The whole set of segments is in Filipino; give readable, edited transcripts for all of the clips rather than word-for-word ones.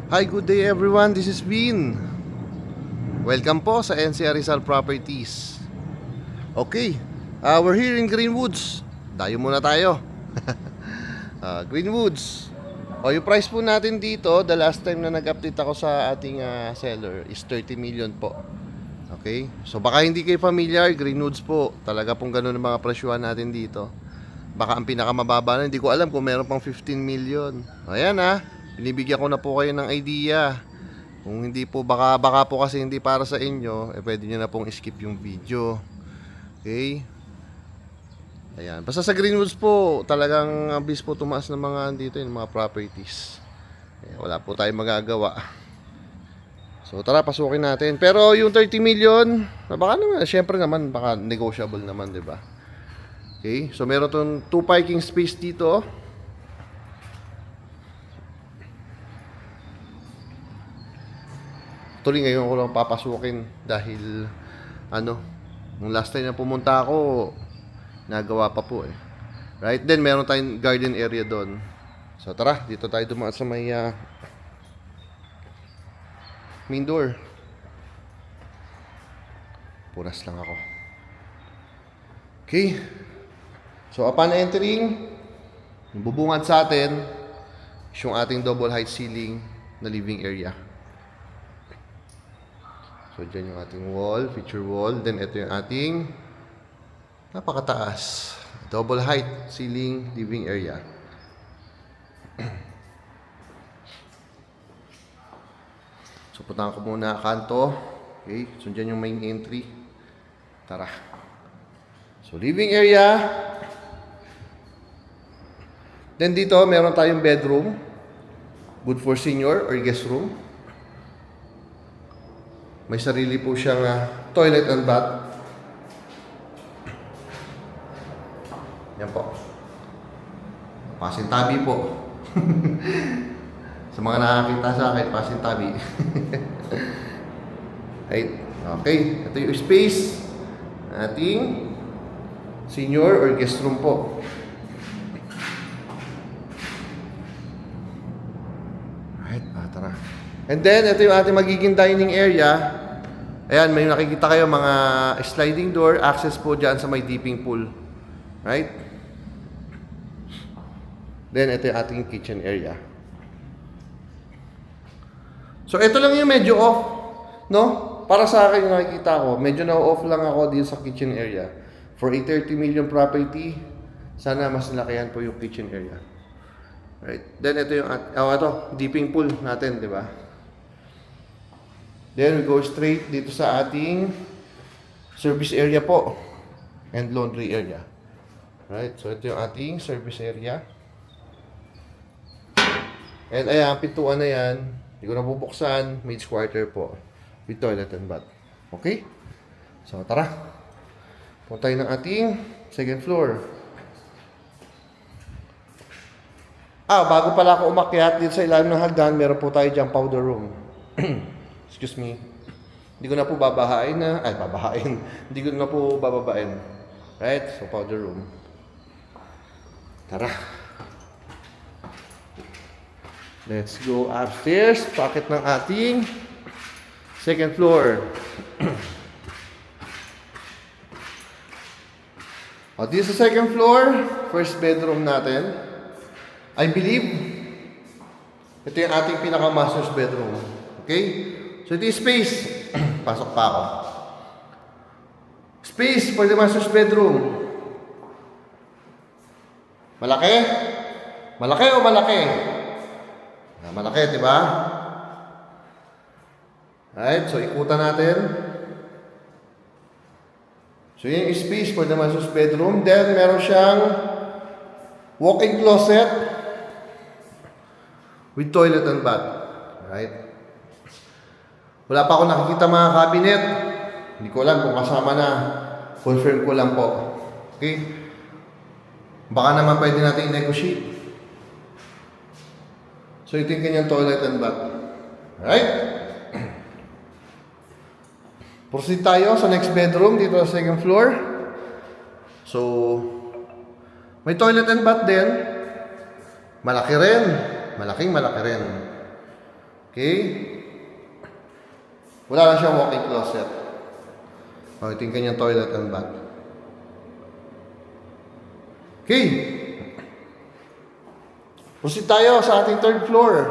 Hi, good day everyone. This is Vin. Welcome po sa NCR Rizal Properties. Okay, we're here in Greenwoods. Dayo muna tayo. Greenwoods. Yung price po natin dito, the last time na nag-update ako sa ating seller is 30 million po. Okay, so baka hindi kayo familiar, Greenwoods po. Talaga pong ganun ang mga presyuhan natin dito. Baka ang pinakamababa na, hindi ko alam kung meron pang 15 million. Ayan binibigyan ko na po kayo ng idea. Kung hindi po, baka po kasi hindi para sa inyo, pwede nyo na pong skip yung video. Okay? Ayan. Basta sa Greenwoods po, talagang bis po tumaas ng mga dito yung mga properties. Ayan, wala po tayong magagawa. So tara, pasukin natin. Pero yung 30 million, baka naman, syempre naman, baka negotiable naman, di ba? Okay? So meron tong 2 parking space dito. Tuloy ngayon ko lang papasukin dahil nung last time na pumunta ako, nagawa pa po Right, then meron tayong garden area doon. So tara, dito tayo dumaan sa may main door. Punas lang ako. Okay. So upon entering, bubungad sa atin yung ating double height ceiling na living area. So, dyan yung ating wall, feature wall. Then, ito yung ating napakataas. Double height, ceiling, living area. So, puntahan ko muna kanto. Okay, so dyan yung main entry. Tara. So, living area. Then, dito, meron tayong bedroom. Good for senior or guest room. May sarili po siyang toilet and bath. Yan po. Pasintabi po. Sa mga nakakita sa akin, pasintabi. Right. Okay. Ito yung space ating senior or guest room po. Right. Tara. And then, ito yung ating magiging dining area. Ayan, may nakikita kayo mga sliding door, access po dyan sa may dipping pool. Right? Then, ito yung ating kitchen area. So, ito lang yung medyo off. No? Para sa akin yung nakikita ko, medyo na-off lang ako dito sa kitchen area. For a 30 million property, sana mas nalakihan po yung kitchen area. Right? Then, ito yung, dipping pool natin, di ba? Then we go straight dito sa ating service area po and laundry area. Right? So ito yung ating service area. And ayan, pintuan na yan. Hindi ko na bubuksan. Maid's quarter po. With toilet and bath. Okay? So tara. Punta tayo ng ating second floor. Bago pala ako umakyat dito sa ilalim ng hagdan, meron po tayo dyan powder room. Excuse me. Hindi ko na po babahain Hindi ko na po bababain. Right? So, powder room. Tara. Let's go upstairs. Packet ng ating second floor. This is the second floor. First bedroom natin. I believe, ito yung ating pinaka-master's bedroom. Okay? So, ito yung space. Pasok pa ako. Space for the master's bedroom. Malaki? Malaki o malaki? Malaki, di ba? Alright, so ikutan natin. So, yun yung space for the master's bedroom. Then, meron siyang walk-in closet with toilet and bath. Alright? Wala pa ako nakikita mga cabinet. Hindi ko alam kung kasama na. Confirm ko lang po. Okay? Baka naman pwede natin i-negotiate. So, ito yung kanyang toilet and bath. Alright? Proceed tayo sa next bedroom dito sa second floor. So, may toilet and bath din. Malaki rin. Malaki rin. Okay? Wala lang siyang walk-in closet. O, ito yung kanyang toilet and bath. Okay. Proceed tayo sa ating third floor.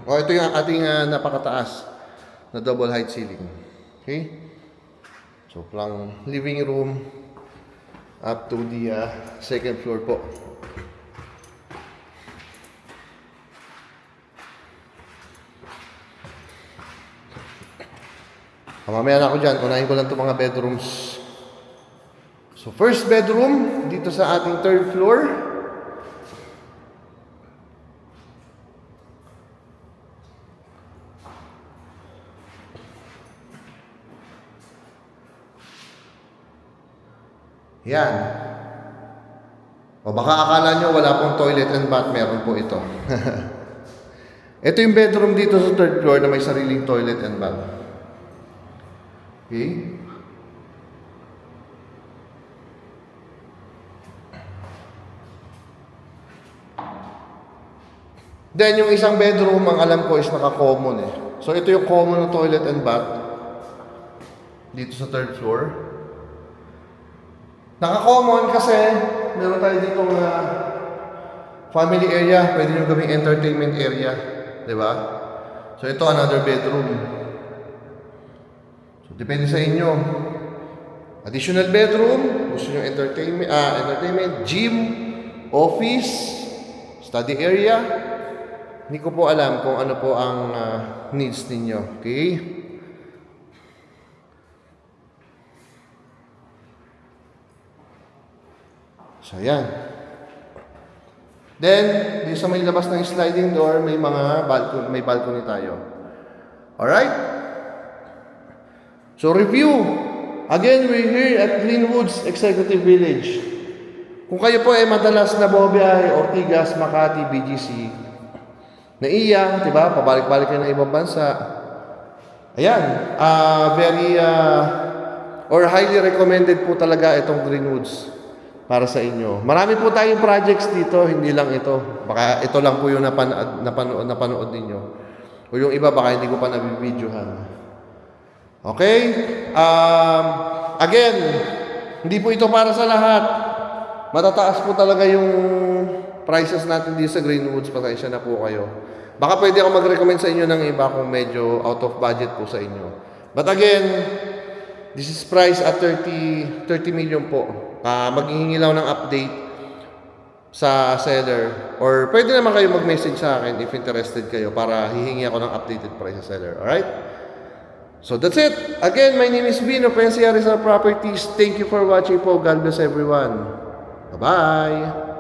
O, ito yung ating napakataas na double height ceiling. Okay? So, from living room up to the second floor po. Mamaya na ako dyan. Unahin ko lang itong mga bedrooms. So, first bedroom dito sa ating third floor. Yan. O baka akala nyo wala pong toilet and bath. Meron po ito. Ito yung bedroom dito sa third floor na may sariling toilet and bath. Okay? Then, yung isang bedroom, ang alam ko is naka-common eh. So, ito yung common na toilet and bath. Dito sa third floor. Naka-common kasi meron tayo dito family area. Pwede nyo gawing entertainment area. Diba? So, ito another bedroom. So, depende sa inyo. Additional bedroom. Gusto nyo entertainment, gym, office, study area. Hindi ko po alam kung ano po ang needs ninyo. Okay? So, yan. Then, dito sa may labas ng sliding door, may balcony tayo. Alright? So, review. Again, we're here at Greenwoods Executive Village. Kung kayo po ay madalas na bumabiyahe, Ortigas, Makati, BGC, Naiya, diba? Pabalik-balik kayo ng ibang bansa. Ayan. Highly recommended po talaga itong Greenwoods para sa inyo. Marami po tayong projects dito, hindi lang ito. Baka ito lang po yung napanood ninyo. O yung iba, baka hindi ko pa nabibidyohan. Okay? Again, hindi po ito para sa lahat. Matataas po talaga yung prices natin dito sa Greenwoods. Pasensya na po kayo. Baka pwede ako mag-recommend sa inyo ng iba kung medyo out of budget po sa inyo. But again, this is priced at 30 million po. Maghihingi lang ng update sa seller. Or pwede naman kayo mag-message sa akin if interested kayo para hihingi ako ng updated price sa seller. Alright? So that's it. Again, my name is Vin of NCR Rizal Properties. Thank you for watching po. God bless everyone. Bye-bye.